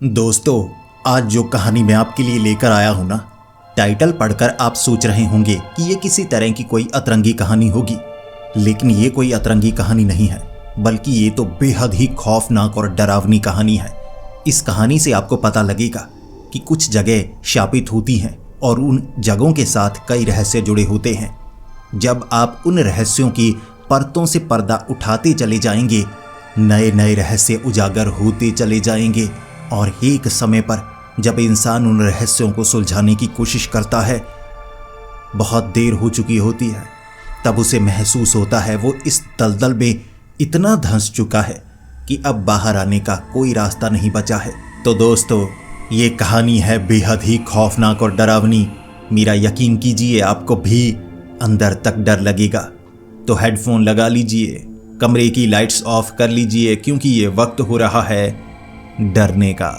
दोस्तों, आज जो कहानी मैं आपके लिए लेकर आया हूं ना, टाइटल पढ़कर आप सोच रहे होंगे कि ये किसी तरह की कोई अतरंगी कहानी होगी। लेकिन ये कोई अतरंगी कहानी नहीं है, बल्कि ये तो बेहद ही खौफनाक और डरावनी कहानी है। इस कहानी से आपको पता लगेगा कि कुछ जगह शापित होती हैं और उन जगहों के साथ कई रहस्य जुड़े होते हैं। जब आप उन रहस्यों की परतों से पर्दा उठाते चले जाएंगे, नए नए रहस्य उजागर होते चले जाएंगे और एक समय पर जब इंसान उन रहस्यों को सुलझाने की कोशिश करता है, बहुत देर हो चुकी होती है। तब उसे महसूस होता है वो इस दलदल में इतना धंस चुका है कि अब बाहर आने का कोई रास्ता नहीं बचा है। तो दोस्तों, ये कहानी है बेहद ही खौफनाक और डरावनी। मेरा यकीन कीजिए, आपको भी अंदर तक डर लगेगा। तो हेडफोन लगा लीजिए, कमरे की लाइट्स ऑफ कर लीजिए, क्योंकि ये वक्त हो रहा है डरने का।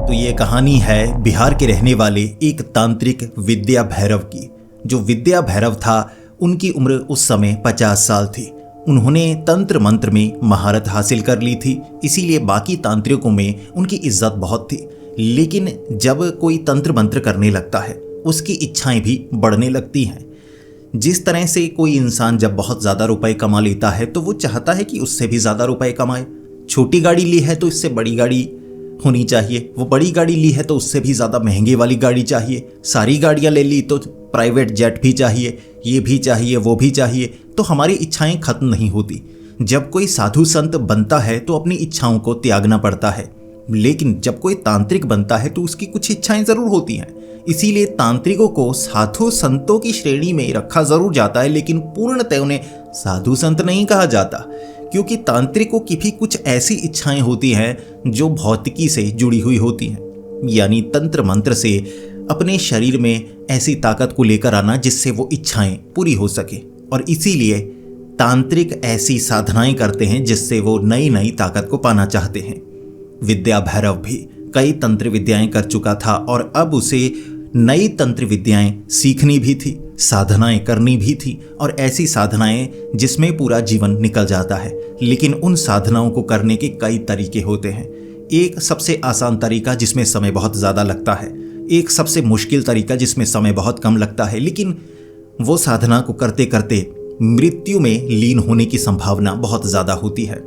तो ये कहानी है बिहार के रहने वाले एक तांत्रिक विद्या भैरव की। जो विद्या भैरव था, उनकी उम्र उस समय 50 साल थी। उन्होंने तंत्र मंत्र में महारत हासिल कर ली थी, इसीलिए बाकी तांत्रिकों में उनकी इज्जत बहुत थी। लेकिन जब कोई तंत्र मंत्र करने लगता है, उसकी इच्छाएं भी बढ़ने लगती हैं। जिस तरह से कोई इंसान जब बहुत ज़्यादा रुपए कमा लेता है, तो वो चाहता है कि उससे भी ज़्यादा रुपए कमाए। छोटी गाड़ी ली है तो इससे बड़ी गाड़ी होनी चाहिए, वो बड़ी गाड़ी ली है तो उससे भी ज़्यादा महंगी वाली गाड़ी चाहिए, सारी गाड़ियाँ ले ली तो प्राइवेट जेट भी चाहिए, ये भी चाहिए, वो भी चाहिए। तो हमारी इच्छाएं खत्म नहीं होती। जब कोई साधु संत बनता है तो अपनी इच्छाओं को त्यागना पड़ता है, लेकिन जब कोई तांत्रिक बनता है तो उसकी कुछ इच्छाएं ज़रूर होती हैं। इसीलिए तांत्रिकों को साधु संतों की श्रेणी में रखा जरूर जाता है, लेकिन पूर्णतः उन्हें साधु संत नहीं कहा जाता, क्योंकि तांत्रिकों की भी कुछ ऐसी इच्छाएं होती हैं जो भौतिकी से जुड़ी हुई होती हैं। यानी तंत्र मंत्र से अपने शरीर में ऐसी ताकत को लेकर आना जिससे वो इच्छाएं पूरी हो सके। और इसीलिए तांत्रिक ऐसी साधनाएं करते हैं जिससे वो नई नई ताकत को पाना चाहते हैं। विद्या भैरव भी कई तंत्र विद्याएं कर चुका था और अब उसे नई तंत्र विद्याएं सीखनी भी थी, साधनाएं करनी भी थी, और ऐसी साधनाएं जिसमें पूरा जीवन निकल जाता है। लेकिन उन साधनाओं को करने के कई तरीके होते हैं। एक सबसे आसान तरीका जिसमें समय बहुत ज़्यादा लगता है, एक सबसे मुश्किल तरीका जिसमें समय बहुत कम लगता है, लेकिन वो साधना को करते करते मृत्यु में लीन होने की संभावना बहुत ज़्यादा होती है।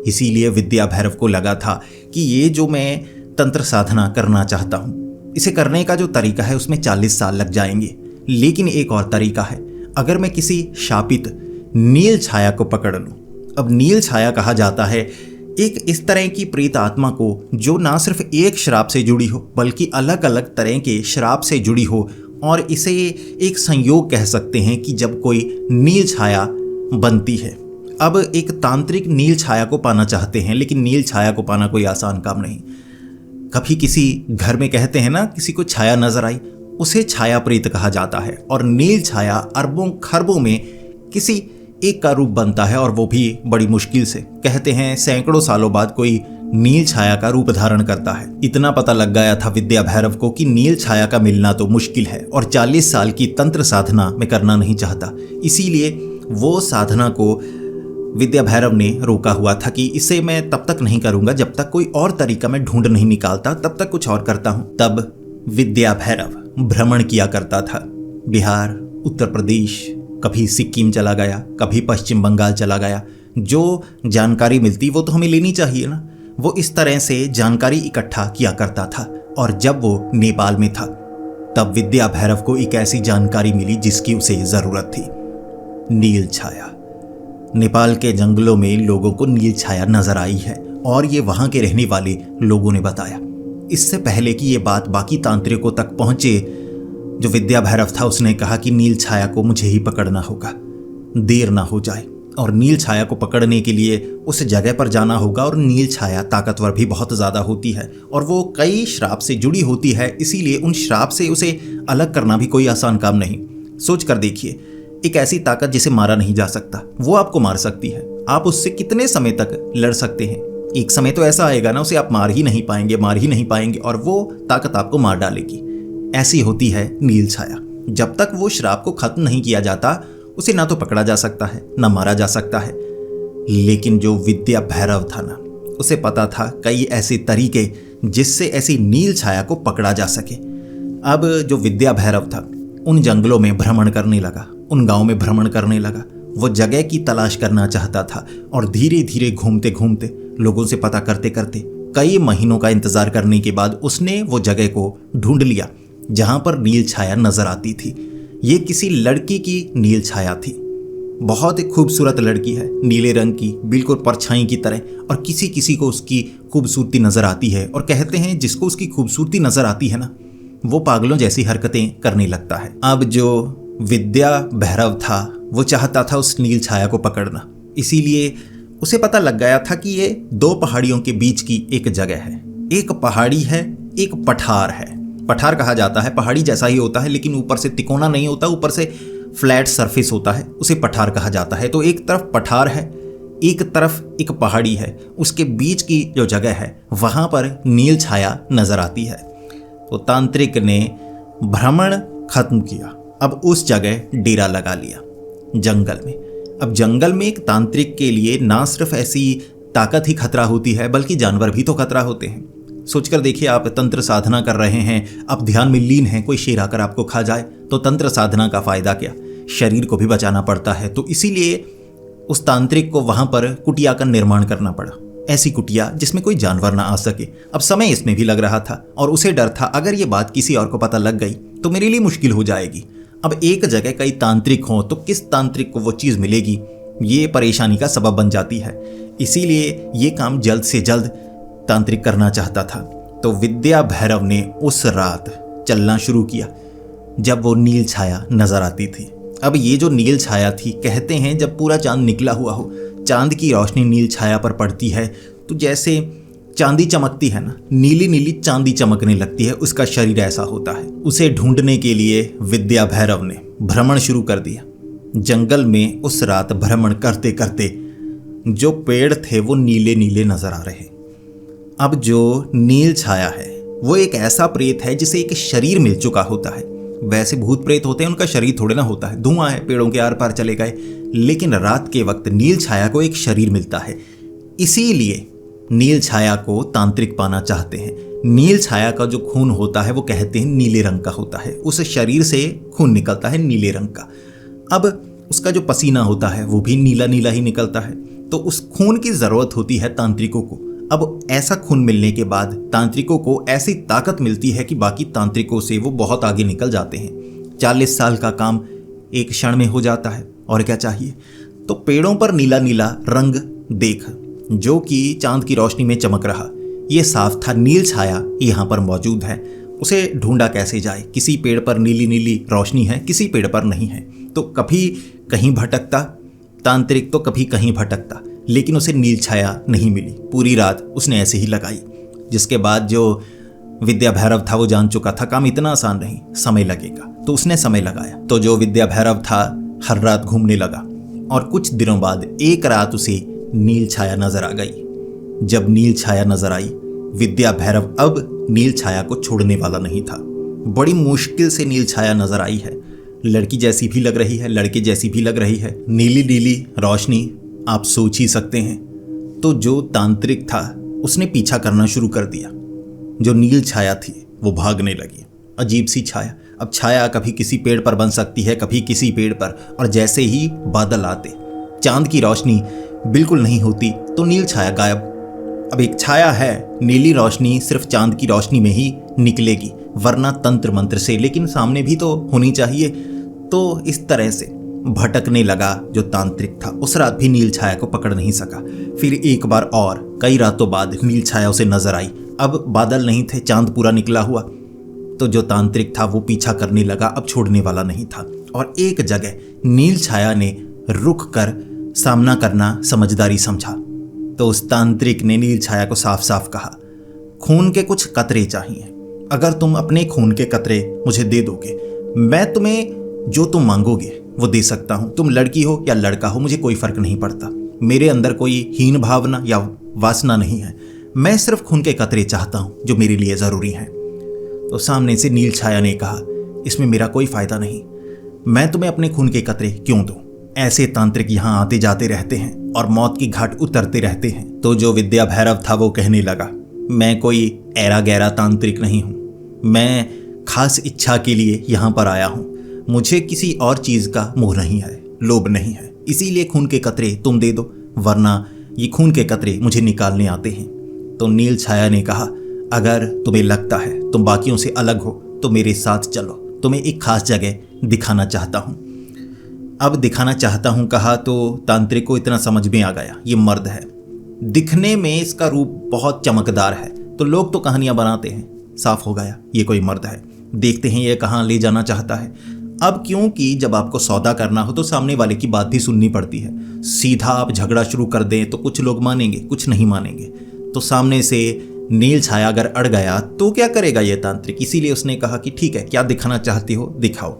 इसीलिए विद्या भैरव को लगा था कि ये जो मैं तंत्र साधना करना चाहता हूँ, इसे करने का जो तरीका है उसमें 40 साल लग जाएंगे। लेकिन एक और तरीका है, अगर मैं किसी शापित नील छाया को पकड़ लूँ। अब नील छाया कहा जाता है एक इस तरह की प्रेत आत्मा को जो ना सिर्फ एक श्राप से जुड़ी हो, बल्कि अलग अलग तरह के श्राप से जुड़ी हो। और इसे एक संयोग कह सकते हैं कि जब कोई नील छाया बनती है। अब एक तांत्रिक नील छाया को पाना चाहते हैं, लेकिन नील छाया को पाना कोई आसान काम नहीं। कभी किसी घर में कहते हैं ना, किसी को छाया नजर आई, उसे छाया प्रेत कहा जाता है। और नील छाया अरबों खरबों में किसी एक का रूप बनता है, और वो भी बड़ी मुश्किल से। कहते हैं सैकड़ों सालों बाद कोई नील छाया का रूप धारण करता है। इतना पता लग गया था विद्या भैरव को कि नील छाया का मिलना तो मुश्किल है, और 40 साल की तंत्र साधना मैं करना नहीं चाहता। इसीलिए वो साधना को विद्या भैरव ने रोका हुआ था कि इसे मैं तब तक नहीं करूंगा जब तक कोई और तरीका मैं ढूंढ नहीं निकालता, तब तक कुछ और करता हूं। तब विद्या भैरव भ्रमण किया करता था, बिहार, उत्तर प्रदेश, कभी सिक्किम चला गया, कभी पश्चिम बंगाल चला गया। जो जानकारी मिलती वो तो हमें लेनी चाहिए ना। वो इस तरह से जानकारी इकट्ठा किया करता था। और जब वो नेपाल में था, तब विद्या भैरव को एक ऐसी जानकारी मिली जिसकी उसे जरूरत थी, नील छाया। नेपाल के जंगलों में लोगों को नील छाया नजर आई है, और ये वहां के रहने वाले लोगों ने बताया। इससे पहले कि ये बात बाकी तांत्रिकों तक पहुंचे, जो विद्या भैरव था उसने कहा कि नील छाया को मुझे ही पकड़ना होगा, देर ना हो जाए। और नील छाया को पकड़ने के लिए उस जगह पर जाना होगा। और नील छाया ताकतवर भी बहुत ज़्यादा होती है, और वो कई श्राप से जुड़ी होती है। इसीलिए उन श्राप से उसे अलग करना भी कोई आसान काम नहीं। सोच कर देखिए, एक ऐसी ताकत जिसे मारा नहीं जा सकता, वो आपको मार सकती है। आप उससे कितने समय तक लड़ सकते हैं? एक समय तो ऐसा आएगा ना, उसे आप मार ही नहीं पाएंगे, और वो ताकत आपको मार डालेगी। ऐसी होती है नील छाया। जब तक वो श्राप को खत्म नहीं किया जाता, उसे ना तो पकड़ा जा सकता है, ना मारा जा सकता है। लेकिन जो विद्या भैरव था ना, उसे पता था कई ऐसे तरीके जिससे ऐसी नील छाया को पकड़ा जा सके। अब जो विद्या भैरव था उन जंगलों में भ्रमण करने लगा, उन गांव में भ्रमण करने लगा। वो जगह की तलाश करना चाहता था और धीरे धीरे घूमते घूमते, लोगों से पता करते करते, कई महीनों का इंतजार करने के बाद उसने वो जगह को ढूंढ लिया जहां पर नील छाया नजर आती थी। ये किसी लड़की की नील छाया थी। बहुत ही खूबसूरत लड़की है, नीले रंग की, बिल्कुल परछाई की तरह। और किसी किसी को उसकी खूबसूरती नजर आती है और कहते हैं जिसको उसकी खूबसूरती नजर आती है ना, वो पागलों जैसी हरकतें करने लगता है। अब जो विद्या भैरव था वो चाहता था उस नील छाया को पकड़ना, इसीलिए उसे पता लग गया था कि ये दो पहाड़ियों के बीच की एक जगह है। एक पहाड़ी है, एक पठार है। पठार कहा जाता है, पहाड़ी जैसा ही होता है लेकिन ऊपर से तिकोना नहीं होता, ऊपर से फ्लैट सरफेस होता है, उसे पठार कहा जाता है। तो एक तरफ पठार है, एक तरफ एक पहाड़ी है, उसके बीच की जो जगह है वहां पर नील छाया नजर आती है। तो तांत्रिक ने भ्रमण खत्म किया, अब उस जगह डेरा लगा लिया जंगल में। अब जंगल में एक तांत्रिक के लिए ना सिर्फ ऐसी ताकत ही खतरा होती है बल्कि जानवर भी तो खतरा होते हैं। सोचकर देखिए, आप तंत्र साधना कर रहे हैं, आप ध्यान में लीन हैं, कोई शेर आकर आपको खा जाए तो तंत्र साधना का फायदा क्या? शरीर को भी बचाना पड़ता है। तो इसीलिए उस तांत्रिक को वहां पर कुटिया का निर्माण करना पड़ा, ऐसी कुटिया जिसमें कोई जानवर ना आ सके। अब समय इसमें भी लग रहा था और उसे डर था अगर ये बात किसी और को पता लग गई तो मेरे लिए मुश्किल हो जाएगी। अब एक जगह कई तांत्रिक हों तो किस तांत्रिक को वो चीज़ मिलेगी, ये परेशानी का सबब बन जाती है। इसीलिए ये काम जल्द से जल्द तांत्रिक करना चाहता था। तो विद्या भैरव ने उस रात चलना शुरू किया जब वो नील छाया नजर आती थी। अब ये जो नील छाया थी, कहते हैं जब पूरा चांद निकला हुआ हो, चांद की रोशनी नील छाया पर पड़ती है तो जैसे चांदी चमकती है ना, नीली नीली चांदी चमकने लगती है, उसका शरीर ऐसा होता है। उसे ढूंढने के लिए विद्या भैरव ने भ्रमण शुरू कर दिया। जंगल में उस रात भ्रमण करते करते जो पेड़ थे वो नीले नीले नजर आ रहे। अब जो नील छाया है वो एक ऐसा प्रेत है जिसे एक शरीर मिल चुका होता है। वैसे भूत प्रेत होते हैं, उनका शरीर थोड़े ना होता है, धुआं है, पेड़ों के आर पार चले गए। लेकिन रात के वक्त नील छाया को एक शरीर मिलता है, इसीलिए नील छाया को तांत्रिक पाना चाहते हैं। नील छाया का जो खून होता है वो कहते हैं नीले रंग का होता है, उस शरीर से खून निकलता है नीले रंग का। अब उसका जो पसीना होता है वो भी नीला नीला ही निकलता है। तो उस खून की जरूरत होती है तांत्रिकों को। अब ऐसा खून मिलने के बाद तांत्रिकों को ऐसी ताकत मिलती है कि बाकी तांत्रिकों से वो बहुत आगे निकल जाते हैं। 40 साल का काम एक क्षण में हो जाता है, और क्या चाहिए। तो पेड़ों पर नीला नीला रंग देख, जो कि चांद की रोशनी में चमक रहा, ये साफ था नील छाया यहाँ पर मौजूद है। उसे ढूंढा कैसे जाए? किसी पेड़ पर नीली नीली रोशनी है, किसी पेड़ पर नहीं है। तो कभी कहीं भटकता तांत्रिक, तो कभी कहीं भटकता, लेकिन उसे नील छाया नहीं मिली। पूरी रात उसने ऐसे ही लगाई, जिसके बाद जो विद्या भैरव था वो जान चुका था काम इतना आसान नहीं, समय लगेगा। तो उसने समय लगाया। तो जो विद्या भैरव था हर रात घूमने लगा और कुछ दिनों बाद एक रात उसे नील छाया नजर आ गई। जब नील छाया नजर आई, विद्या भैरव अब नील छाया को छोड़ने वाला नहीं था। बड़ी मुश्किल से नील छाया नजर आई है। लड़की जैसी भी लग रही है, लड़के जैसी भी लग रही है, नीली नीली रोशनी, आप सोच ही सकते हैं। तो जो तांत्रिक था उसने पीछा करना शुरू कर दिया। जो नील छाया थी वो भागने लगी। अजीब सी छाया। अब छाया कभी किसी पेड़ पर बन सकती है, कभी किसी पेड़ पर, और जैसे ही बादल आते, चांद की रोशनी बिल्कुल नहीं होती तो नील छाया गायब। अब एक छाया है, नीली रोशनी सिर्फ चांद की रोशनी में ही निकलेगी, वरना तंत्र मंत्र से, लेकिन सामने भी तो होनी चाहिए। तो इस तरह से भटकने लगा जो तांत्रिक था। उस रात भी नील छाया को पकड़ नहीं सका। फिर एक बार और कई रातों बाद नील छाया उसे नजर आई। अब बादल नहीं थे, चांद पूरा निकला हुआ। तो जो तांत्रिक था वो पीछा करने लगा, अब छोड़ने वाला नहीं था। और एक जगह नील छाया ने रुक कर सामना करना समझदारी समझा। तो उस तांत्रिक ने नील छाया को साफ साफ कहा, खून के कुछ कतरे चाहिए। अगर तुम अपने खून के कतरे मुझे दे दोगे, मैं तुम्हें जो तुम मांगोगे वो दे सकता हूं। तुम लड़की हो या लड़का हो, मुझे कोई फर्क नहीं पड़ता। मेरे अंदर कोई हीन भावना या वासना नहीं है। मैं सिर्फ खून के कतरे चाहता हूं जो मेरे लिए जरूरी हैं। तो सामने से नील छाया ने कहा, इसमें मेरा कोई फायदा नहीं। मैं तुम्हें अपने खून के कतरे क्यों दूं? ऐसे तांत्रिक यहाँ आते जाते रहते हैं और मौत की घाट उतरते रहते हैं। तो जो विद्या भैरव था वो कहने लगा, मैं कोई ऐरा गैरा तांत्रिक नहीं हूँ, मैं खास इच्छा के लिए यहाँ पर आया हूँ। मुझे किसी और चीज़ का मोह नहीं है, लोभ नहीं है, इसीलिए खून के कतरे तुम दे दो, वरना ये खून के कतरे मुझे निकालने आते हैं। तो नील छाया ने कहा, अगर तुम्हें लगता है तुम बाकियों से अलग हो तो मेरे साथ चलो, तुम्हें एक खास जगह दिखाना चाहता हूँ। अब दिखाना चाहता हूँ कहा तो तांत्रिक को इतना समझ में आ गया, ये मर्द है, दिखने में इसका रूप बहुत चमकदार है, तो लोग तो कहानियां बनाते हैं, साफ हो गया ये कोई मर्द है, देखते हैं ये कहाँ ले जाना चाहता है। अब क्योंकि जब आपको सौदा करना हो तो सामने वाले की बात भी सुननी पड़ती है। सीधा आप झगड़ा शुरू कर दें तो कुछ लोग मानेंगे, कुछ नहीं मानेंगे। तो सामने से नील छाया अगर अड़ गया तो क्या करेगा ये तांत्रिक, इसीलिए उसने कहा कि ठीक है, क्या दिखाना चाहती हो दिखाओ।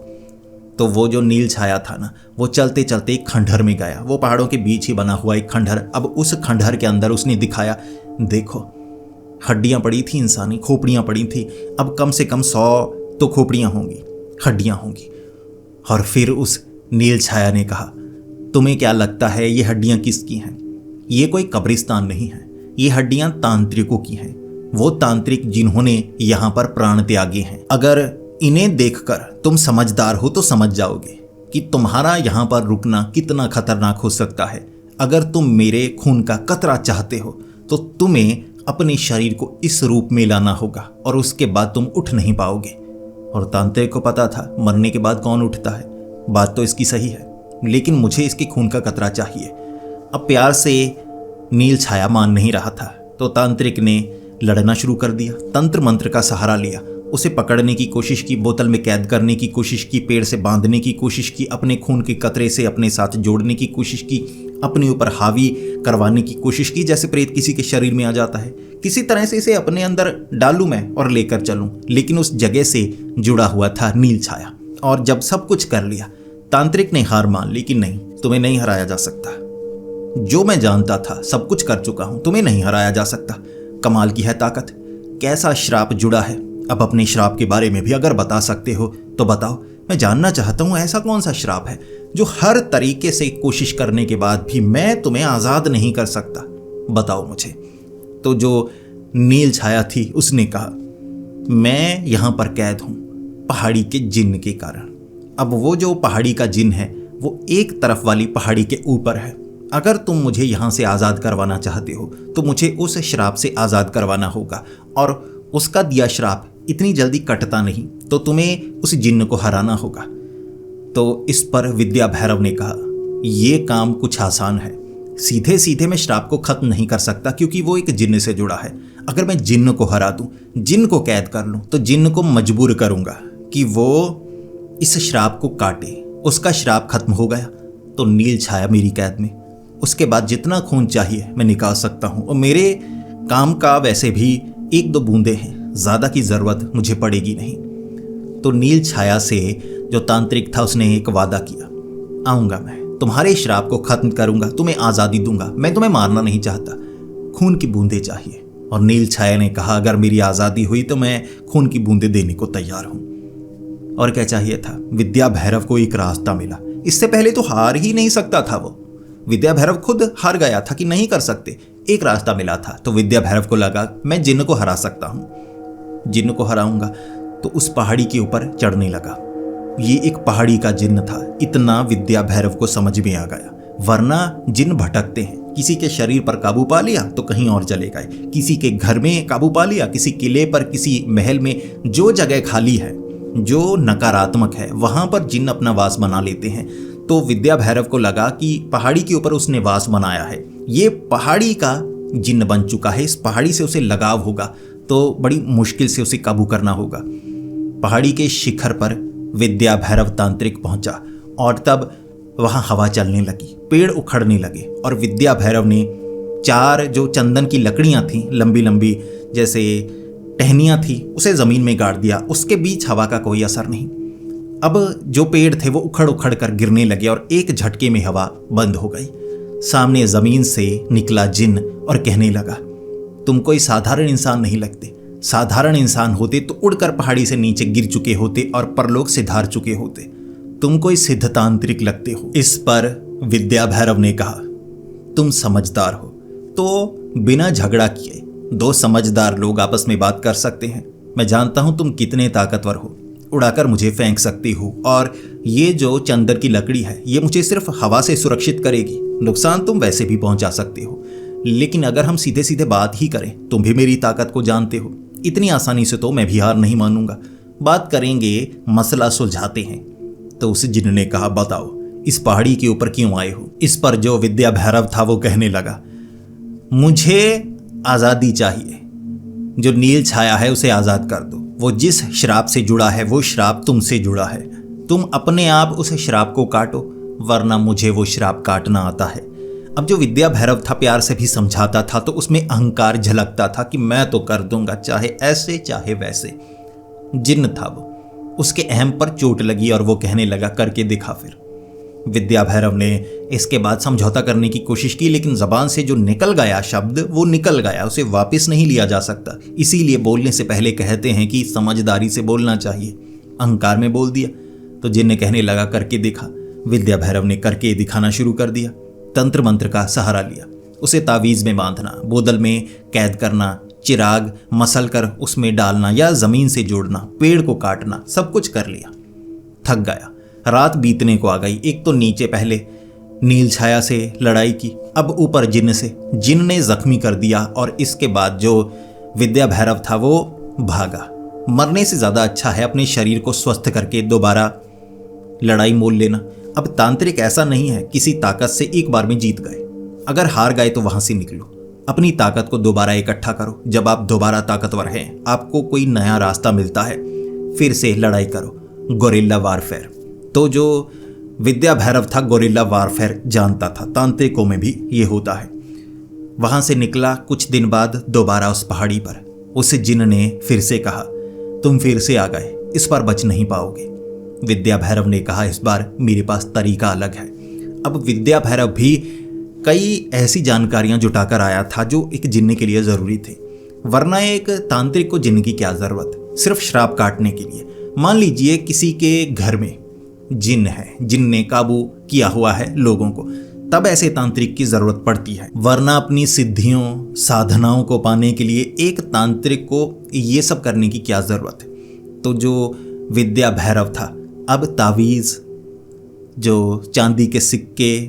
तो वो जो नील छाया था ना, वो चलते चलते एक खंडहर में गया, वो पहाड़ों के बीच ही बना हुआ एक खंडहर। अब उस खंडहर के अंदर उसने दिखाया, देखो हड्डियां पड़ी थी, इंसानी खोपड़ियां पड़ी थी, अब कम से कम 100 तो खोपड़ियां होंगी, हड्डियां होंगी। और फिर उस नील छाया ने कहा, तुम्हें क्या लगता है ये हड्डियां किसकी हैं? ये कोई कब्रिस्तान नहीं है, ये हड्डियां तांत्रिकों की हैं, वो तांत्रिक जिन्होंने यहां पर प्राण त्यागे हैं। अगर इन्हें देखकर तुम समझदार हो तो समझ जाओगे कि तुम्हारा यहां पर रुकना कितना खतरनाक हो सकता है। अगर तुम मेरे खून का कतरा चाहते हो तो तुम्हें अपने शरीर को इस रूप में लाना होगा और उसके बाद तुम उठ नहीं पाओगे। और तांत्रिक को पता था मरने के बाद कौन उठता है, बात तो इसकी सही है, लेकिन मुझे इसके खून का कतरा चाहिए। अब प्यार से नील छाया मान नहीं रहा था, तो तांत्रिक ने लड़ना शुरू कर दिया, तंत्र मंत्र का सहारा लिया, उसे पकड़ने की कोशिश की, बोतल में कैद करने की कोशिश की, पेड़ से बांधने की कोशिश की, अपने खून के कतरे से अपने साथ जोड़ने की कोशिश की, अपने ऊपर हावी करवाने की कोशिश की, जैसे प्रेत किसी के शरीर में आ जाता है। किसी तरह से इसे अपने अंदर डालूं मैं और लेकर चलूं, लेकिन उस जगह से जुड़ा हुआ था नील छाया। और जब सब कुछ कर लिया, तांत्रिक ने हार मान ली कि नहीं, तुम्हें नहीं हराया जा सकता, जो मैं जानता था सब कुछ कर चुका हूं, तुम्हें नहीं हराया जा सकता। कमाल की है ताकत, कैसा श्राप जुड़ा है। अब अपने श्राप के बारे में भी अगर बता सकते हो तो बताओ, मैं जानना चाहता हूं ऐसा कौन सा श्राप है जो हर तरीके से कोशिश करने के बाद भी मैं तुम्हें आजाद नहीं कर सकता, बताओ मुझे। तो जो नील छाया थी उसने कहा, मैं यहां पर कैद हूं पहाड़ी के जिन्न के कारण। अब वो जो पहाड़ी का जिन्न है वो एक तरफ वाली पहाड़ी के ऊपर है। अगर तुम मुझे यहां से आज़ाद करवाना चाहते हो तो मुझे उस श्राप से आज़ाद करवाना होगा, और उसका दिया श्राप इतनी जल्दी कटता नहीं, तो तुम्हें उस जिन्न को हराना होगा। तो इस पर विद्या भैरव ने कहा, यह काम कुछ आसान है, सीधे सीधे मैं श्राप को खत्म नहीं कर सकता क्योंकि वो एक जिन्न से जुड़ा है। अगर मैं जिन्न को हरा दूं, जिन्न को कैद कर लूं, तो जिन्न को मजबूर करूंगा कि वो इस श्राप को काटे, उसका श्राप खत्म हो गया तो नील छाया मेरी कैद में, उसके बाद जितना खून चाहिए मैं निकाल सकता हूं। और मेरे काम का वैसे भी 1-2 बूंदे हैं, ज़्यादा की ज़रूरत मुझे पड़ेगी नहीं। तो नील छाया से जो तांत्रिक था उसने एक वादा किया, आऊँगा मैं, तुम्हारे श्राप को खत्म करूँगा, तुम्हें आज़ादी दूंगा, मैं तुम्हें मारना नहीं चाहता, खून की बूंदें चाहिए। और नील छाया ने कहा, अगर मेरी आज़ादी हुई तो मैं खून की बूंदें देने को तैयार हूँ। और क्या चाहिए था, विद्या भैरव को एक रास्ता मिला। इससे पहले तो हार ही नहीं सकता था वो, विद्या भैरव खुद हार गया था कि नहीं कर सकते, एक रास्ता मिला था। तो विद्या भैरव को लगा मैं जिन्न को हरा सकता हूं, जिन्न को हराऊंगा। तो उस पहाड़ी के ऊपर चढ़ने लगा। ये एक पहाड़ी का जिन्न था, इतना विद्या भैरव को समझ में आ गया। वरना जिन्न भटकते हैं, किसी के शरीर पर काबू पा लिया तो कहीं और चले गए, किसी के घर में काबू पा लिया, किसी किले पर, किसी महल में, जो जगह खाली है, जो नकारात्मक है, वहां पर जिन्न अपना वास बना लेते हैं। तो विद्या भैरव को लगा कि पहाड़ी के ऊपर उसने वास बनाया है, ये पहाड़ी का जिन्न बन चुका है, इस पहाड़ी से उसे लगाव होगा तो बड़ी मुश्किल से उसे काबू करना होगा। पहाड़ी के शिखर पर विद्या भैरव तांत्रिक पहुंचा और तब वहां हवा चलने लगी, पेड़ उखड़ने लगे और विद्या भैरव ने 4 जो चंदन की लकड़ियां थीं, लंबी लंबी जैसे टहनियां थी, उसे जमीन में गाड़ दिया। उसके बीच हवा का कोई असर नहीं। अब जो पेड़ थे वो उखड़ उखड़ कर गिरने लगे और एक झटके में हवा बंद हो गई। सामने जमीन से निकला जिन्न और कहने लगा, तुम कोई साधारण इंसान नहीं लगते, साधारण इंसान होते तो उड़कर पहाड़ी से नीचे गिर चुके होते और परलोक से धार चुके होते, तुम कोई सिद्ध तांत्रिक लगते हो। इस पर विद्या भैरव ने कहा, तुम समझदार हो। तो बिना झगड़ा किए दो समझदार लोग आपस में बात कर सकते हैं। मैं जानता हूं तुम कितने ताकतवर हो, उड़ाकर मुझे फेंक सकती हो, और ये जो चंदर की लकड़ी है ये मुझे सिर्फ हवा से सुरक्षित करेगी, नुकसान तुम वैसे भी पहुंचा सकते हो। लेकिन अगर हम सीधे सीधे बात ही करें, तुम भी मेरी ताकत को जानते हो, इतनी आसानी से तो मैं भी हार नहीं मानूंगा। बात करेंगे, मसला सुलझाते हैं। तो उस जिन्न ने कहा, बताओ इस पहाड़ी के ऊपर क्यों आए हो? इस पर जो विद्या भैरव था वो कहने लगा, मुझे आज़ादी चाहिए। जो नील छाया है उसे आज़ाद कर दो। वो जिस श्राप से जुड़ा है वो श्राप तुमसे जुड़ा है। तुम अपने आप उस श्राप को काटो, वरना मुझे वो श्राप काटना आता है। अब जो विद्या भैरव था प्यार से भी समझाता था तो उसमें अहंकार झलकता था कि मैं तो कर दूंगा, चाहे ऐसे चाहे वैसे। जिन्न था वो, उसके अहम पर चोट लगी और वो कहने लगा, करके दिखा फिर। विद्या भैरव ने इसके बाद समझौता करने की कोशिश की, लेकिन जबान से जो निकल गया शब्द वो निकल गया, उसे वापस नहीं लिया जा सकता। इसीलिए बोलने से पहले कहते हैं कि समझदारी से बोलना चाहिए। अहंकार में बोल दिया तो जिन्न कहने लगा, करके दिखा। विद्या भैरव ने करके दिखाना शुरू कर दिया। तंत्र मंत्र का सहारा लिया, उसे तावीज़ में बांधना, बोतल में कैद करना, चिराग मसल कर उसमें डालना या जमीन से जोड़ना, पेड़ को काटना, सब कुछ कर लिया। थक गया। रात बीतने को आ गई। एक तो नीचे पहले नील छाया से लड़ाई की, अब ऊपर जिन्न से। जिन्न ने जख्मी कर दिया और इसके बाद जो विद्या भैरव था वो भागा। मरने से ज़्यादा अच्छा है अपने शरीर को स्वस्थ करके दोबारा लड़ाई मोल लेना। अब तांत्रिक ऐसा नहीं है किसी ताकत से एक बार में जीत गए। अगर हार गए तो वहां से निकलो, अपनी ताकत को दोबारा इकट्ठा करो। जब आप दोबारा ताकतवर हैं, आपको कोई नया रास्ता मिलता है, फिर से लड़ाई करो, गोरिल्ला वारफेयर। तो जो विद्या भैरव था गोरिल्ला वारफेयर जानता था, तांत्रिकों में भी ये होता है। वहां से निकला कुछ दिन बाद दोबारा उस पहाड़ी पर। उस जिन्न ने फिर से कहा, तुम फिर से आ गए, इस बार बच नहीं पाओगे। विद्या भैरव ने कहा, इस बार मेरे पास तरीका अलग है। अब विद्या भैरव भी कई ऐसी जानकारियां जुटाकर आया था जो एक जिन्न के लिए ज़रूरी थे, वरना एक तांत्रिक को जिन्न की क्या ज़रूरत, सिर्फ श्राप काटने के लिए। मान लीजिए किसी के घर में जिन्न है, जिन्न ने काबू किया हुआ है लोगों को, तब ऐसे तांत्रिक की ज़रूरत पड़ती है, वरना अपनी सिद्धियों साधनाओं को पाने के लिए एक तांत्रिक को ये सब करने की क्या ज़रूरत है। तो जो विद्या भैरव था अब तावीज़, जो चांदी के सिक्के,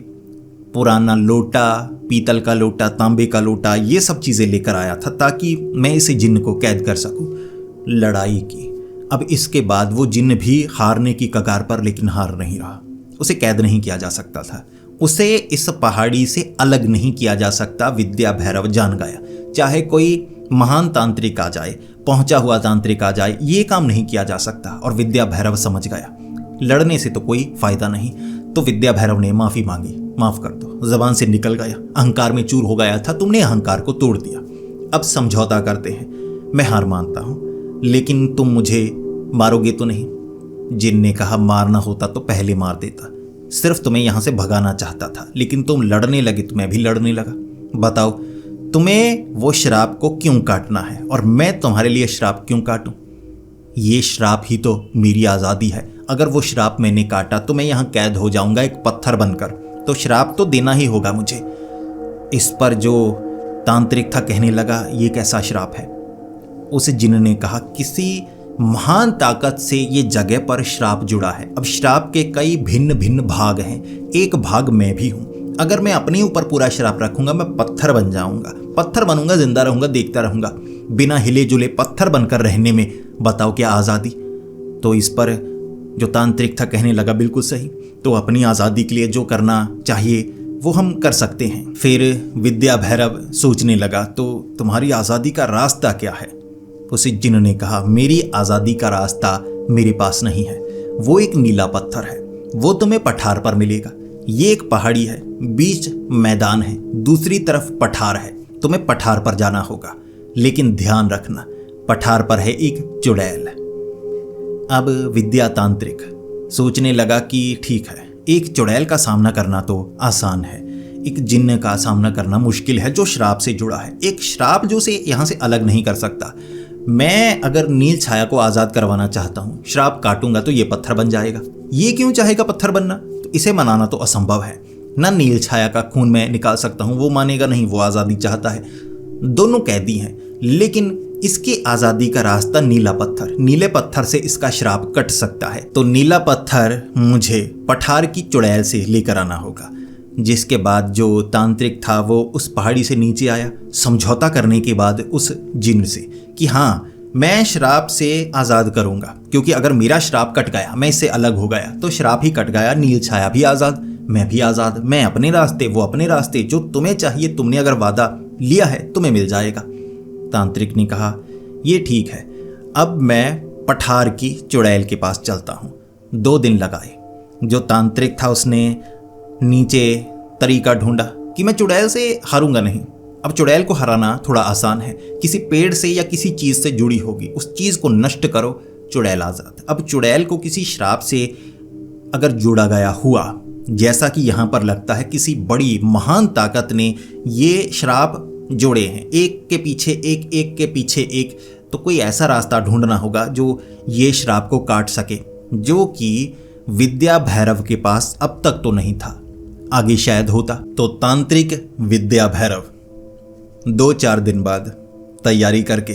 पुराना लोटा, पीतल का लोटा, तांबे का लोटा, ये सब चीज़ें लेकर आया था ताकि मैं इसे जिन्न को कैद कर सकूं। लड़ाई की। अब इसके बाद वो जिन्न भी हारने की कगार पर, लेकिन हार नहीं रहा। उसे कैद नहीं किया जा सकता था, उसे इस पहाड़ी से अलग नहीं किया जा सकता। विद्या भैरव जान गया, चाहे कोई महान तांत्रिक आ जाए, पहुंचा हुआ तांत्रिक आ जाए, ये काम नहीं किया जा सकता। और विद्या भैरव समझ गया, लड़ने से तो कोई फायदा नहीं। तो विद्या भैरव ने माफ़ी मांगी, माफ़ कर दो, जबान से निकल गया, अहंकार में चूर हो गया था, तुमने अहंकार को तोड़ दिया। अब समझौता करते हैं, मैं हार मानता हूँ, लेकिन तुम मुझे मारोगे तो नहीं। जिन्न ने कहा, मारना होता तो पहले मार देता, सिर्फ तुम्हें यहाँ से भगाना चाहता था, लेकिन तुम लड़ने लगे तो मैं भी लड़ने लगा। बताओ तुम्हें वो श्राप को क्यों काटना है और मैं तुम्हारे लिए श्राप क्यों काटूं? ये श्राप ही तो मेरी आज़ादी है। अगर वो श्राप मैंने काटा तो मैं यहाँ कैद हो जाऊंगा एक पत्थर बनकर, तो श्राप तो देना ही होगा मुझे। इस पर जो तांत्रिक था कहने लगा, ये कैसा श्राप है? उस जिन्न ने कहा, किसी महान ताकत से ये जगह पर श्राप जुड़ा है। अब श्राप के कई भिन्न भिन्न भाग हैं, एक भाग मैं भी हूँ। अगर मैं अपने ऊपर पूरा श्राप रखूंगा मैं पत्थर बन जाऊंगा, पत्थर बनूंगा, जिंदा रहूंगा, देखता रहूंगा, बिना हिले जुले पत्थर बनकर रहने में बताओ क्या आज़ादी? तो इस पर जो तांत्रिक था कहने लगा, बिल्कुल सही, तो अपनी आज़ादी के लिए जो करना चाहिए वो हम कर सकते हैं। फिर विद्या भैरव सोचने लगा, तो तुम्हारी आज़ादी का रास्ता क्या है? उसे जिन्न ने कहा, मेरी आज़ादी का रास्ता मेरे पास नहीं है, वो एक नीला पत्थर है, वो तुम्हें पठार पर मिलेगा। ये एक पहाड़ी है, बीच मैदान है, दूसरी तरफ पठार है, तुम्हें पठार पर जाना होगा, लेकिन ध्यान रखना पठार पर है एक चुड़ैल। अब विद्या तांत्रिक सोचने लगा कि ठीक है, एक चुड़ैल का सामना करना तो आसान है, एक जिन्न का सामना करना मुश्किल है जो श्राप से जुड़ा है, एक श्राप जो से यहाँ से अलग नहीं कर सकता। मैं अगर नील छाया को आज़ाद करवाना चाहता हूँ, श्राप काटूंगा तो ये पत्थर बन जाएगा। ये क्यों चाहेगा पत्थर बनना? तो इसे मनाना तो असंभव है। ना नील छाया का खून मैं निकाल सकता हूँ, वो मानेगा नहीं, वो आज़ादी चाहता है। दोनों कैदी हैं, लेकिन इसकी आज़ादी का रास्ता नीला पत्थर, नीले पत्थर से इसका श्राप कट सकता है। तो नीला पत्थर मुझे पठार की चुड़ैल से लेकर आना होगा। जिसके बाद जो तांत्रिक था वो उस पहाड़ी से नीचे आया, समझौता करने के बाद उस जिन से कि हाँ, मैं श्राप से आज़ाद करूंगा, क्योंकि अगर मेरा श्राप कट गया, मैं इससे अलग हो गया, तो श्राप ही कट गया, नील छाया भी आज़ाद, मैं भी आज़ाद, मैं अपने रास्ते, वो अपने रास्ते, जो तुम्हें चाहिए, तुमने अगर वादा लिया है तुम्हें मिल जाएगा। तांत्रिक ने कहा, ये ठीक है, अब मैं पठार की चुड़ैल के पास चलता हूँ। 2 दिन लगाए। जो तांत्रिक था उसने नीचे तरीका ढूंढा कि मैं चुड़ैल से हारूंगा नहीं। अब चुड़ैल को हराना थोड़ा आसान है, किसी पेड़ से या किसी चीज़ से जुड़ी होगी, उस चीज़ को नष्ट करो, चुड़ैल आज़ाद। अब चुड़ैल को किसी श्राप से अगर जुड़ा गया हुआ, जैसा कि यहाँ पर लगता है किसी बड़ी महान ताकत ने ये श्राप जोड़े हैं, एक के पीछे एक, एक के पीछे एक, तो कोई ऐसा रास्ता ढूंढना होगा जो ये श्राप को काट सके, जो कि विद्या भैरव के पास अब तक तो नहीं था, आगे शायद होता। तो तांत्रिक विद्या भैरव 2-4 दिन बाद तैयारी करके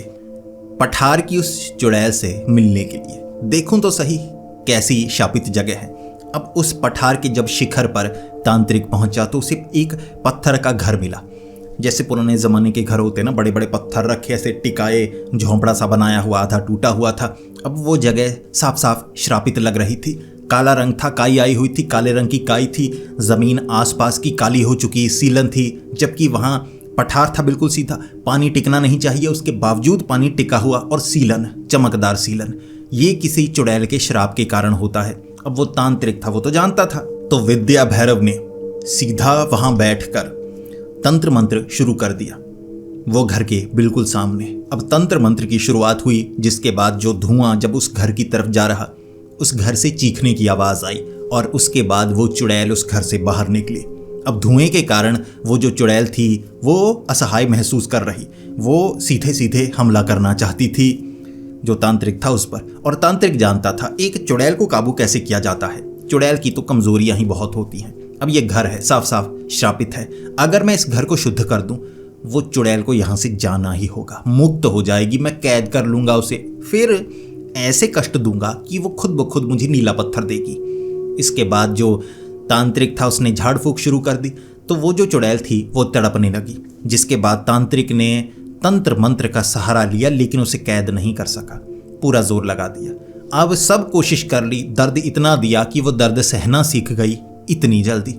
पठार की उस चुड़ैल से मिलने के लिए, देखूं तो सही कैसी शापित जगह है। अब उस पठार के जब शिखर पर तांत्रिक पहुंचा तो उसे एक पत्थर का घर मिला, जैसे पुराने ज़माने के घर होते ना, बड़े बड़े पत्थर रखे ऐसे टिकाए, झोंपड़ा सा बनाया हुआ, आधा टूटा हुआ था। अब वो जगह साफ साफ श्रापित लग रही थी, काला रंग था, काई आई हुई थी, काले रंग की काई थी, ज़मीन आसपास की काली हो चुकी सीलन थी, जबकि वहाँ पठार था बिल्कुल सीधा, पानी टिकना नहीं चाहिए, उसके बावजूद पानी टिका हुआ और सीलन, चमकदार सीलन, ये किसी चुड़ैल के श्राप के कारण होता है। अब वो तांत्रिक था, वो तो जानता था। तो विद्या भैरव ने सीधा वहां बैठकर तंत्र मंत्र शुरू कर दिया, वो घर के बिल्कुल सामने। अब तंत्र मंत्र की शुरुआत हुई, जिसके बाद जो धुआं जब उस घर की तरफ जा रहा, उस घर से चीखने की आवाज आई और उसके बाद वो चुड़ैल उस घर से बाहर निकली। अब धुएं के कारण वो जो चुड़ैल थी वो असहाय महसूस कर रही, वो सीधे सीधे हमला करना चाहती थी जो तांत्रिक था उस पर। और तांत्रिक जानता था एक चुड़ैल को काबू कैसे किया जाता है, चुड़ैल की तो कमजोरियां ही बहुत होती हैं। अब ये घर है, साफ साफ श्रापित है, अगर मैं इस घर को शुद्ध कर दूं, वो चुड़ैल को यहां से जाना ही होगा, मुक्त हो जाएगी, मैं कैद कर लूंगा उसे, फिर ऐसे कष्ट दूंगा कि वो खुद ब खुद मुझे नीला पत्थर देगी। इसके बाद जो तांत्रिक था उसने झाड़ फूंक शुरू कर दी, तो वो जो चुड़ैल थी वो तड़पने लगी, जिसके बाद तांत्रिक ने तंत्र मंत्र का सहारा लिया, लेकिन उसे कैद नहीं कर सका, पूरा जोर लगा दिया। अब सब कोशिश कर ली, दर्द इतना दिया कि वो दर्द सहना सीख गई इतनी जल्दी।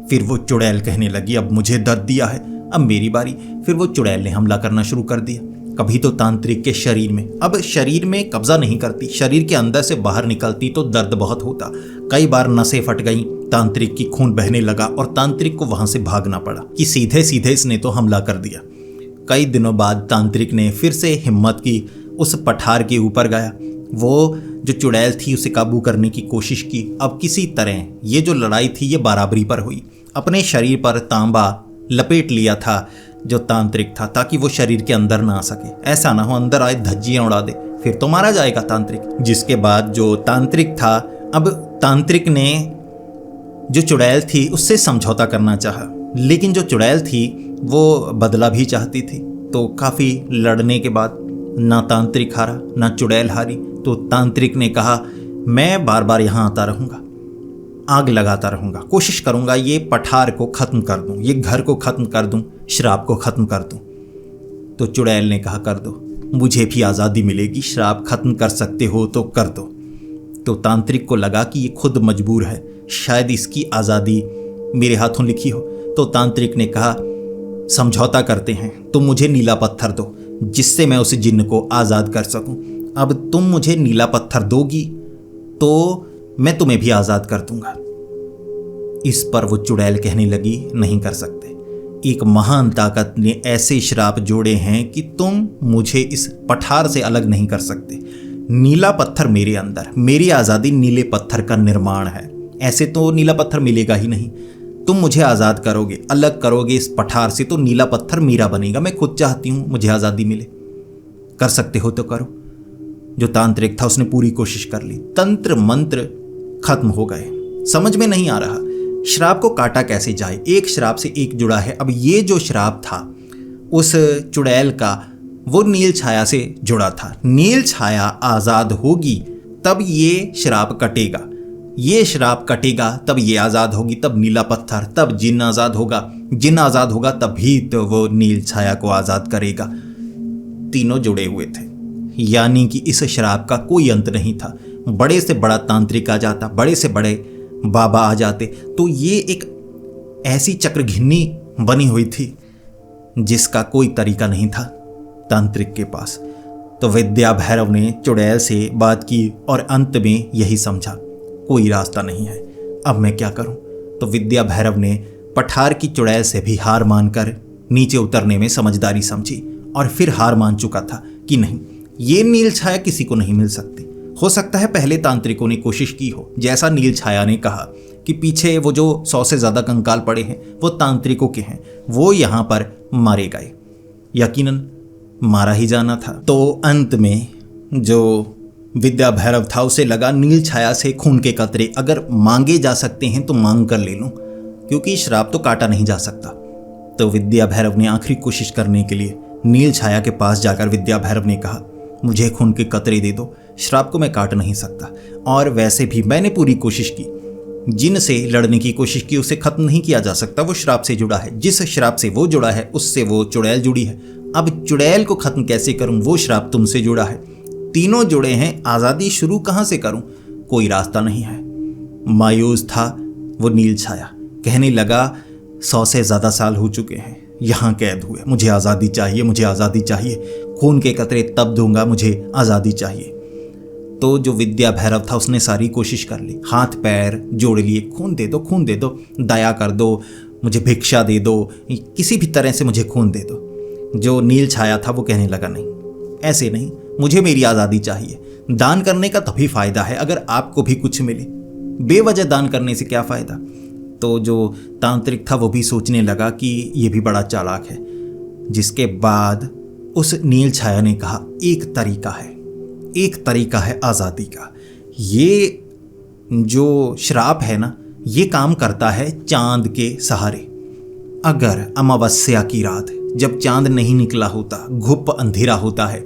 फिर वो चुड़ैल कहने लगी, अब मुझे दर्द दिया है, अब मेरी बारी। फिर वो चुड़ैल ने हमला करना शुरू कर दिया, कभी तो तांत्रिक के शरीर में, अब शरीर में कब्जा नहीं करती, शरीर के अंदर से बाहर निकलती तो दर्द बहुत होता, कई बार नसें फट गई, तांत्रिक की खून बहने लगा और तांत्रिक को वहां से भागना पड़ा कि सीधे सीधे इसने तो हमला कर दिया। कई दिनों बाद तांत्रिक ने फिर से हिम्मत की, उस पठार के ऊपर गया, वो जो चुड़ैल थी उसे काबू करने की कोशिश की। अब किसी तरह ये जो लड़ाई थी ये बराबरी पर हुई, अपने शरीर पर तांबा लपेट लिया था जो तांत्रिक था, ताकि वो शरीर के अंदर ना आ सके, ऐसा ना हो अंदर आए धज्जियां उड़ा दे, फिर तो मारा जाएगा तांत्रिक। जिसके बाद जो तांत्रिक था, अब तांत्रिक ने जो चुड़ैल थी उससे समझौता करना चाहा, लेकिन जो चुड़ैल थी वो बदला भी चाहती थी। तो काफ़ी लड़ने के बाद ना तांत्रिक हारा ना चुड़ैल हारी, तो तांत्रिक ने कहा, मैं बार बार यहाँ आता रहूँगा, आग लगाता रहूँगा, कोशिश करूँगा ये पठार को ख़त्म कर दूँ, ये घर को ख़त्म कर दूँ, श्राप को ख़त्म कर दूँ। तो चुड़ैल ने कहा, कर दो, मुझे भी आज़ादी मिलेगी, श्राप ख़त्म कर सकते हो तो कर दो। तो तांत्रिक को लगा कि ये खुद मजबूर है, शायद इसकी आज़ादी मेरे हाथों लिखी हो। तो तांत्रिक ने कहा, समझौता करते हैं, तुम मुझे नीला पत्थर दो जिससे मैं उस जिन्न को आज़ाद कर सकूं। अब तुम मुझे नीला पत्थर दोगी तो मैं तुम्हें भी आज़ाद कर दूंगा। इस पर वो चुड़ैल कहने लगी, नहीं कर सकते, एक महान ताकत ने ऐसे श्राप जोड़े हैं कि तुम मुझे इस पठार से अलग नहीं कर सकते। नीला पत्थर मेरे अंदर, मेरी आज़ादी नीले पत्थर का निर्माण है, ऐसे तो नीला पत्थर मिलेगा ही नहीं। तुम मुझे आज़ाद करोगे, अलग करोगे इस पठार से, तो नीला पत्थर मेरा बनेगा। मैं खुद चाहती हूँ मुझे आज़ादी मिले, कर सकते हो तो करो। जो तांत्रिक था उसने पूरी कोशिश कर ली, तंत्र मंत्र खत्म हो गए, समझ में नहीं आ रहा श्राप को काटा कैसे जाए, एक श्राप से एक जुड़ा है। अब ये जो श्राप था उस चुड़ैल का, वो नील छाया से जुड़ा था। नील छाया आज़ाद होगी तब ये श्राप कटेगा, ये श्राप कटेगा तब ये आज़ाद होगी, तब नीला पत्थर, तब जिन आज़ाद होगा, जिन आज़ाद होगा तभी तो वो नील छाया को आज़ाद करेगा। तीनों जुड़े हुए थे, यानी कि इस श्राप का कोई अंत नहीं था। बड़े से बड़ा तांत्रिक आ जाता, बड़े से बड़े बाबा आ जाते, तो ये एक ऐसी चक्रघिन्नी बनी हुई थी जिसका कोई तरीका नहीं था तांत्रिक के पास। तो विद्या भैरव ने चुड़ैल से बात की और अंत में यही समझा, कोई रास्ता नहीं है, अब मैं क्या करूं। तो विद्या भैरव ने पठार की चुड़ैल से भी हार मानकर नीचे उतरने में समझदारी समझी और फिर हार मान चुका था कि नहीं, ये नील छाया किसी को नहीं मिल सकती। हो सकता है पहले तांत्रिकों ने कोशिश की हो, जैसा नील छाया ने कहा कि पीछे वो जो 100 से ज़्यादा कंकाल पड़े हैं वो तांत्रिकों के हैं, वो यहाँ पर मारे गए, यकीनन मारा ही जाना था। तो अंत में जो विद्या भैरव था उसे लगा नील छाया से खून के कतरे अगर मांगे जा सकते हैं तो मांग कर ले लूं, क्योंकि श्राप तो काटा नहीं जा सकता। तो विद्या भैरव ने आखिरी कोशिश करने के लिए नील छाया के पास जाकर विद्या भैरव ने कहा, मुझे खून के कतरे दे दो, श्राप को मैं काट नहीं सकता, और वैसे भी मैंने पूरी कोशिश की, जिनसे लड़ने की कोशिश की उसे खत्म नहीं किया जा सकता, वो श्राप से जुड़ा है, जिस श्राप से वो जुड़ा है उससे वो चुड़ैल जुड़ी है। अब चुड़ैल को खत्म कैसे करूं, वो श्राप तुमसे जुड़ा है, तीनों जुड़े हैं, आज़ादी शुरू कहाँ से करूं, कोई रास्ता नहीं है। मायूस था वो नील छाया, कहने लगा 100 से ज़्यादा साल हो चुके हैं, यहाँ कैद हुए, मुझे आज़ादी चाहिए, मुझे आज़ादी चाहिए, खून के कतरे तब दूंगा, मुझे आज़ादी चाहिए। तो जो विद्या भैरव था उसने सारी कोशिश कर ली, हाथ पैर जोड़ लिए, खून दे दो, खून दे दो, दया कर दो, मुझे भिक्षा दे दो, किसी भी तरह से मुझे खून दे दो। जो नील छाया था वो कहने लगा, नहीं, ऐसे नहीं, मुझे मेरी आज़ादी चाहिए। दान करने का तभी फ़ायदा है अगर आपको भी कुछ मिले, बेवजह दान करने से क्या फ़ायदा। तो जो तांत्रिक था वो भी सोचने लगा कि ये भी बड़ा चालाक है। जिसके बाद उस नील छाया ने कहा, एक तरीका है आज़ादी का। ये जो श्राप है ना, ये काम करता है चांद के सहारे। अगर अमावस्या की रात जब चांद नहीं निकला होता, घुप अंधेरा होता है,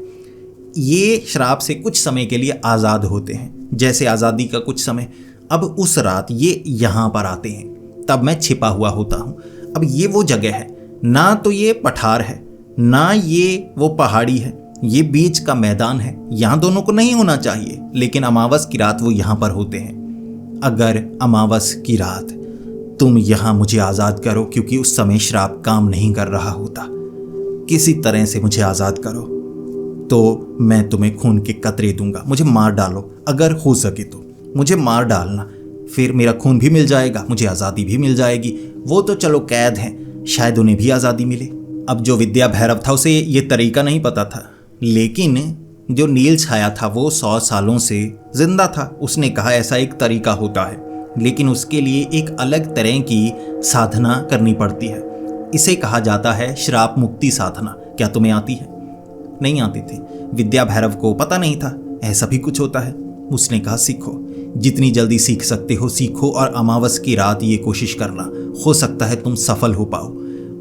ये श्राप से कुछ समय के लिए आज़ाद होते हैं, जैसे आज़ादी का कुछ समय। अब उस रात ये यहाँ पर आते हैं, तब मैं छिपा हुआ होता हूँ। अब ये वो जगह है, ना तो ये पठार है, ना ये वो पहाड़ी है, ये बीच का मैदान है, यहाँ दोनों को नहीं होना चाहिए, लेकिन अमावस की रात वो यहाँ पर होते हैं। अगर अमावस की रात तुम यहाँ मुझे आज़ाद करो, क्योंकि उस समय श्राप काम नहीं कर रहा होता, किसी तरह से मुझे आज़ाद करो, तो मैं तुम्हें खून के कतरे दूंगा, मुझे मार डालो, अगर हो सके तो मुझे मार डालना, फिर मेरा खून भी मिल जाएगा, मुझे आज़ादी भी मिल जाएगी। वो तो चलो कैद हैं, शायद उन्हें भी आज़ादी मिले। अब जो विद्या भैरव था उसे ये तरीका नहीं पता था, लेकिन जो नील छाया था वो 100 सालों से जिंदा था। उसने कहा ऐसा एक तरीका होता है, लेकिन उसके लिए एक अलग तरह की साधना करनी पड़ती है। इसे कहा जाता है श्राप मुक्ति साधना। क्या तुम्हें आती है? नहीं आती थी। विद्या भैरव को पता नहीं था ऐसा भी कुछ होता है। उसने कहा सीखो, जितनी जल्दी सीख सकते हो सीखो, और अमावस की रात ये कोशिश करना, हो सकता है तुम सफल हो पाओ।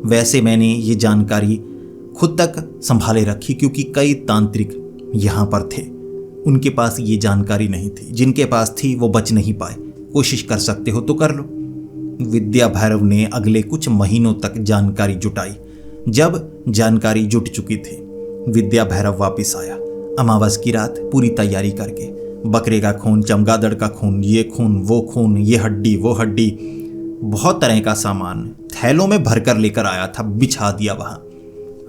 वैसे मैंने ये जानकारी खुद तक संभाले रखी, क्योंकि कई तांत्रिक यहाँ पर थे, उनके पास ये जानकारी नहीं थी, जिनके पास थी वो बच नहीं पाए। कोशिश कर सकते हो तो कर लो। विद्या भैरव ने अगले कुछ महीनों तक जानकारी जुटाई। जब जानकारी जुट चुकी थी, विद्या भैरव वापस आया अमावस की रात पूरी तैयारी करके। बकरे का खून, चमगादड़ का खून, ये खून, वो खून, ये हड्डी, वो हड्डी, बहुत तरह का सामान थैलों में भरकर लेकर आया था, बिछा दिया वहाँ।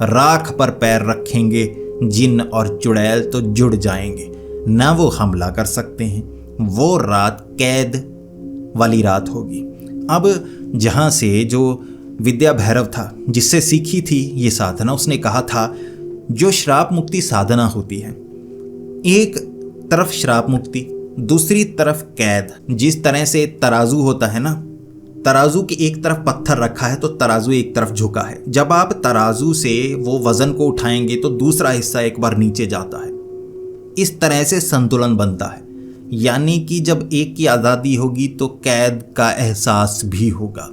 राख पर पैर रखेंगे जिन और चुड़ैल तो जुड़ जाएंगे, ना वो हमला कर सकते हैं। वो रात कैद वाली रात होगी। अब जहाँ से जो विद्या भैरव था, जिससे सीखी थी ये साधना, उसने कहा था जो श्राप मुक्ति साधना होती है, एक तरफ श्राप मुक्ति, दूसरी तरफ कैद। जिस तरह से तराजू होता है ना, तराजू की एक तरफ पत्थर रखा है तो तराजू एक तरफ झुका है। जब आप तराजू से वो वजन को उठाएंगे तो दूसरा हिस्सा एक बार नीचे जाता है। इस तरह से संतुलन बनता है। यानी कि जब एक की आज़ादी होगी तो कैद का एहसास भी होगा।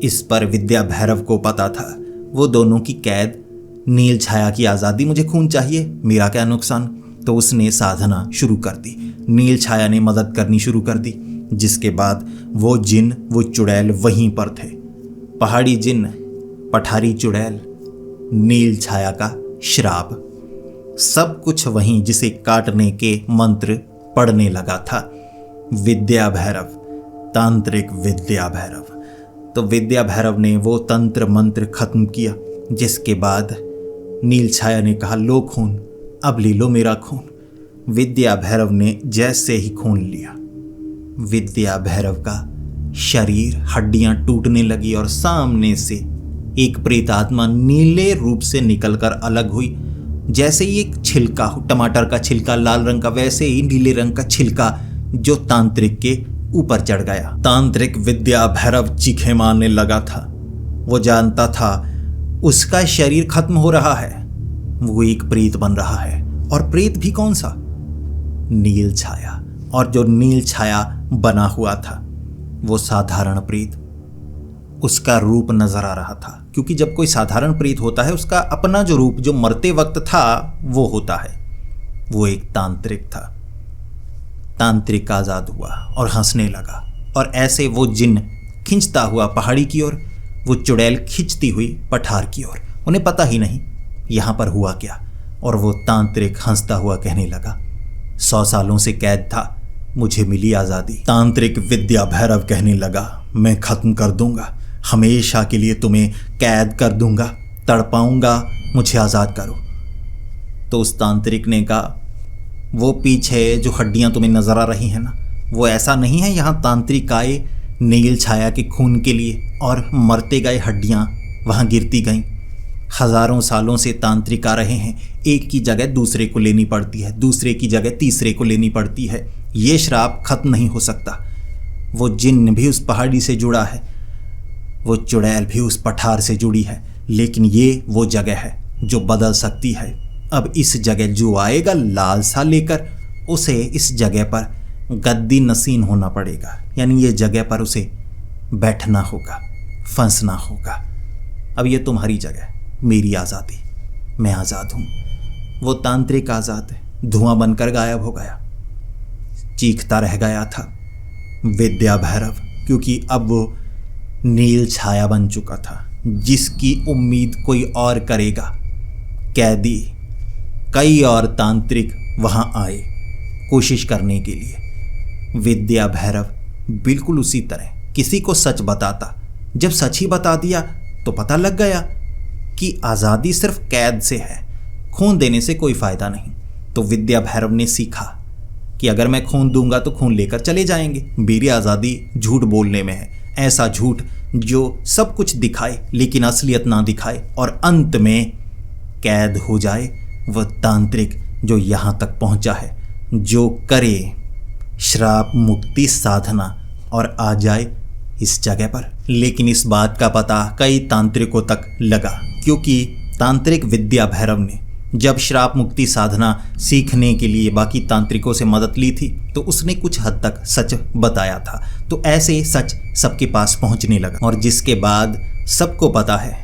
इस पर विद्या भैरव को पता था। वो दोनों की कैद, नील छाया की आज़ादी, मुझे खून चाहिए, मेरा क्या नुकसान। तो उसने साधना शुरू कर दी। नील छाया ने मदद करनी शुरू कर दी, जिसके बाद वो जिन, वो चुड़ैल वहीं पर थे। पहाड़ी जिन, पठारी चुड़ैल, नील छाया का श्राप, सब कुछ वहीं जिसे काटने के मंत्र पढ़ने लगा था विद्या भैरव, तांत्रिक विद्या भैरव। तो विद्या भैरव ने वो तंत्र मंत्र खत्म किया, जिसके बाद नील छाया ने कहा, लो खून, अब ले लो मेरा खून। विद्या भैरव ने जैसे ही खून लिया, विद्या भैरव का शरीर, हड्डियां टूटने लगी और सामने से एक प्रेतात्मा नीले रूप से निकलकर अलग हुई। जैसे ही एक छिलका, टमाटर का छिलका लाल रंग का, वैसे ही नीले रंग का छिलका जो तांत्रिक के ऊपर चढ़ गया। तांत्रिक विद्या भैरव चीखें मारने लगा था। वो जानता था उसका शरीर खत्म हो रहा है, वो एक प्रेत बन रहा है। और प्रेत भी कौन सा? नील छाया। और जो नील छाया बना हुआ था वो साधारण प्रेत, उसका रूप नजर आ रहा था। क्योंकि जब कोई साधारण प्रेत होता है, उसका अपना जो रूप जो मरते वक्त था वो होता है। वो एक तांत्रिक था। तांत्रिक आजाद हुआ और हंसने लगा, और ऐसे वो जिन खिंचता हुआ पहाड़ी की ओर, वो चुड़ैल खिंचती हुई पठार की ओर। उन्हें पता ही नहीं यहां पर हुआ क्या। और वो तांत्रिक हंसता हुआ कहने लगा, 100 सालों से कैद था, मुझे मिली आजादी। तांत्रिक विद्या भैरव कहने लगा, मैं खत्म कर दूंगा, हमेशा के लिए तुम्हें कैद कर दूंगा, तड़पाऊंगा, मुझे आजाद करो। तो उस तांत्रिक ने कहा, वो पीछे जो हड्डियां तुम्हें नजर आ रही हैं ना, वो ऐसा नहीं है। यहां तांत्रिक आए नील छाया के खून के लिए, और मरते गए हड्डियां वहां गिरती गईं। हजारों सालों से तांत्रिक आ रहे हैं, एक की जगह दूसरे को लेनी पड़ती है, दूसरे की जगह तीसरे को लेनी पड़ती है। ये श्राप खत्म नहीं हो सकता। वो जिन्न भी उस पहाड़ी से जुड़ा है, वो चुड़ैल भी उस पठार से जुड़ी है, लेकिन ये वो जगह है जो बदल सकती है। अब इस जगह जो आएगा लालसा लेकर, उसे इस जगह पर गद्दी नसीन होना पड़ेगा। यानी ये जगह पर उसे बैठना होगा, फंसना होगा। अब ये तुम्हारी जगह, मेरी आज़ादी, मैं आज़ाद हूँ। वो तांत्रिक आज़ाद है, धुआं बनकर गायब हो गया, चीखता रह गया था विद्या भैरव, क्योंकि अब वो नील छाया बन चुका था, जिसकी उम्मीद कोई और करेगा। कैदी, कई और तांत्रिक वहां आए कोशिश करने के लिए। विद्या भैरव बिल्कुल उसी तरह किसी को सच बताता। जब सच ही बता दिया तो पता लग गया कि आज़ादी सिर्फ कैद से है, खून देने से कोई फायदा नहीं। तो विद्या भैरव ने सीखा कि अगर मैं खून दूंगा तो खून लेकर चले जाएंगे। मेरी आज़ादी झूठ बोलने में है, ऐसा झूठ जो सब कुछ दिखाए लेकिन असलियत ना दिखाए और अंत में कैद हो जाए। वह तांत्रिक जो यहाँ तक पहुँचा है, जो करे श्राप मुक्ति साधना और आ जाए इस जगह पर। लेकिन इस बात का पता कई तांत्रिकों तक लगा, क्योंकि तांत्रिक विद्या भैरव ने जब श्राप मुक्ति साधना सीखने के लिए बाकी तांत्रिकों से मदद ली थी तो उसने कुछ हद तक सच बताया था। तो ऐसे सच सबके पास पहुंचने लगा, और जिसके बाद सबको पता है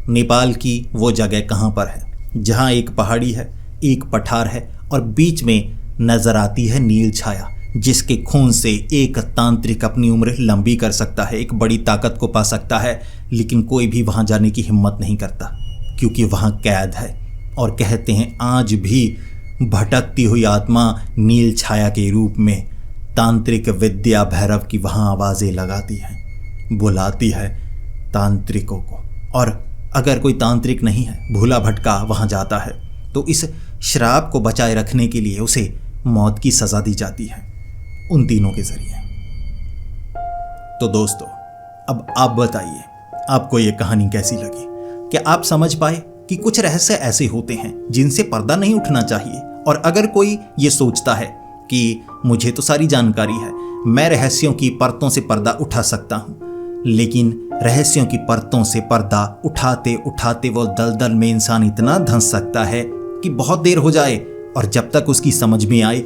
नेपाल की वो जगह कहाँ पर है, जहाँ एक पहाड़ी है, एक पठार है और बीच में नजर आती है नील छाया, जिसके खून से एक तांत्रिक अपनी उम्र लंबी कर सकता है, एक बड़ी ताकत को पा सकता है। लेकिन कोई भी वहाँ जाने की हिम्मत नहीं करता, क्योंकि वहाँ कैद है। और कहते हैं आज भी भटकती हुई आत्मा नील छाया के रूप में तांत्रिक विद्या भैरव की वहाँ आवाज़ें लगाती है, बुलाती है तांत्रिकों को। और अगर कोई तांत्रिक नहीं है, भूला भटका वहाँ जाता है, तो इस श्राप को बचाए रखने के लिए उसे मौत की सज़ा दी जाती है उन तीनों के जरिए। तो दोस्तों, अब आप बताइए आपको ये कहानी कैसी लगी। क्या आप समझ पाए कि कुछ रहस्य ऐसे होते हैं जिनसे पर्दा नहीं उठना चाहिए। और अगर कोई ये सोचता है कि मुझे तो सारी जानकारी है, मैं रहस्यों की परतों से पर्दा उठा सकता हूँ, लेकिन रहस्यों की परतों से पर्दा उठाते उठाते वो दलदल में इंसान इतना धंस सकता है कि बहुत देर हो जाए, और जब तक उसकी समझ में आए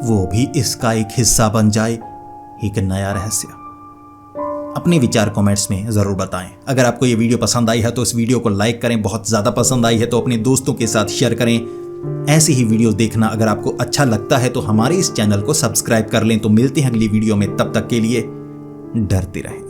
वो भी इसका एक हिस्सा बन जाए, एक नया रहस्य। अपने विचार कमेंट्स में जरूर बताएं। अगर आपको ये वीडियो पसंद आई है तो इस वीडियो को लाइक करें, बहुत ज्यादा पसंद आई है तो अपने दोस्तों के साथ शेयर करें। ऐसी ही वीडियो देखना अगर आपको अच्छा लगता है तो हमारे इस चैनल को सब्सक्राइब कर लें। तो मिलते हैं अगली वीडियो में, तब तक के लिए डरते रहें।